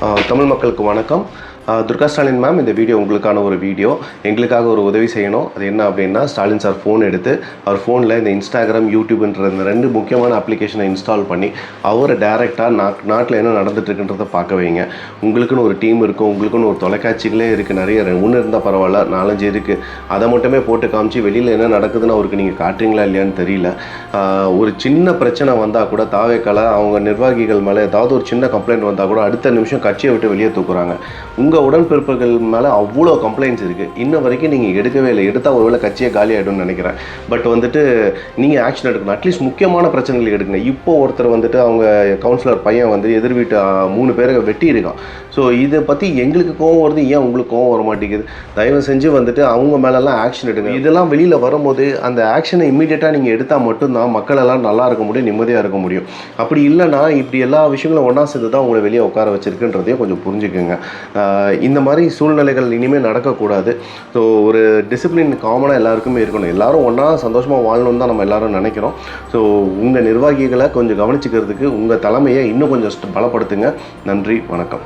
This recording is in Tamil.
தமிழ் மக்களுக்கு வணக்கம். துர்கா ஸ்டாலின் மேம், இந்த வீடியோ உங்களுக்கான ஒரு வீடியோ. எங்களுக்காக ஒரு உதவி செய்யணும். அது என்ன அப்படின்னா, ஸ்டாலின் சார் ஃபோன் எடுத்து அவர் ஃபோனில் இந்த இன்ஸ்டாகிராம், யூடியூப்ன்ற இந்த 2 முக்கியமான அப்ளிகேஷனை இன்ஸ்டால் பண்ணி அவரை டேரெக்டாக நாட்டில் என்ன நடந்துட்டுருக்குன்றதை பார்க்க வைங்க. உங்களுக்குன்னு ஒரு டீம் இருக்கும், உங்களுக்குன்னு ஒரு தொலைக்காட்சிகளே இருக்குது, நிறைய ஒன்று இருந்தால் பரவாயில்ல, 4-5 இருக்குது. அதை மட்டுமே போட்டு காமிச்சு வெளியில் என்ன நடக்குதுன்னு அவருக்கு நீங்கள் காட்டுறீங்களா இல்லையான்னு தெரியல. ஒரு சின்ன பிரச்சனை வந்தால் கூட தாவேக்கால அவங்க நிர்வாகிகள் மேலே ஏதாவது ஒரு சின்ன கம்ப்ளைண்ட் வந்தால் கூட அடுத்த நிமிஷம் கட்சியை விட்டு வெளியே தூக்குறாங்க. உங்கள் உடன்பிறப்புகள் மேலே அவ்வளோ கம்ப்ளைண்ட்ஸ் இருக்குது. இன்ன வரைக்கும் நீங்கள் எடுக்கவே இல்லை. எடுத்தால் ஒருவேளை கட்சியை காலி ஆகிடும்னு நினைக்கிறேன். பட் நீங்கள் ஆக்ஷன் எடுக்கணும். அட்லீஸ்ட் முக்கியமான பிரச்சனைகள் எடுக்கங்க. இப்போ ஒருத்தர் அவங்க கவுன்சிலர் பையன் எதிர் வீட்டு 3 பேரை வெட்டி இருக்கான். ஸோ இதை பற்றி எங்களுக்கு கோவம் வருது, ஏன் உங்களுக்கு கோவம் வர மாட்டேங்குது? தயவு செஞ்சு அவங்க மேலெல்லாம் ஆக்ஷன் எடுங்க. இதெல்லாம் வெளியில் வரும்போது அந்த ஆக்ஷனை இம்மீடியட்டாக நீங்கள் எடுத்தால் மட்டும்தான் மக்கள் எல்லாம் நல்லா இருக்க முடியும், நிம்மதியாக இருக்க முடியும். அப்படி இல்லைனா இப்படி எல்லா விஷயங்களும் ஒன்றா சேர்ந்து தான் உங்களை வெளியே உட்கார வச்சிருக்குன்றதையும் கொஞ்சம் புரிஞ்சுக்குங்க. இந்த மாதிரி சூழ்நிலைகள் இனிமேல் நடக்கக்கூடாது. ஸோ ஒரு டிசிப்ளின் காமனாக எல்லாருக்குமே இருக்கணும். எல்லோரும் ஒன்றா சந்தோஷமாக வாழணும்னு தான் நம்ம எல்லோரும் நினைக்கிறோம். ஸோ உங்கள் நிர்வாகிகளை கொஞ்சம் கவனிச்சுக்கிறதுக்கு உங்கள் தலைமையை இன்னும் கொஞ்சம் பலப்படுத்துங்க. நன்றி, வணக்கம்.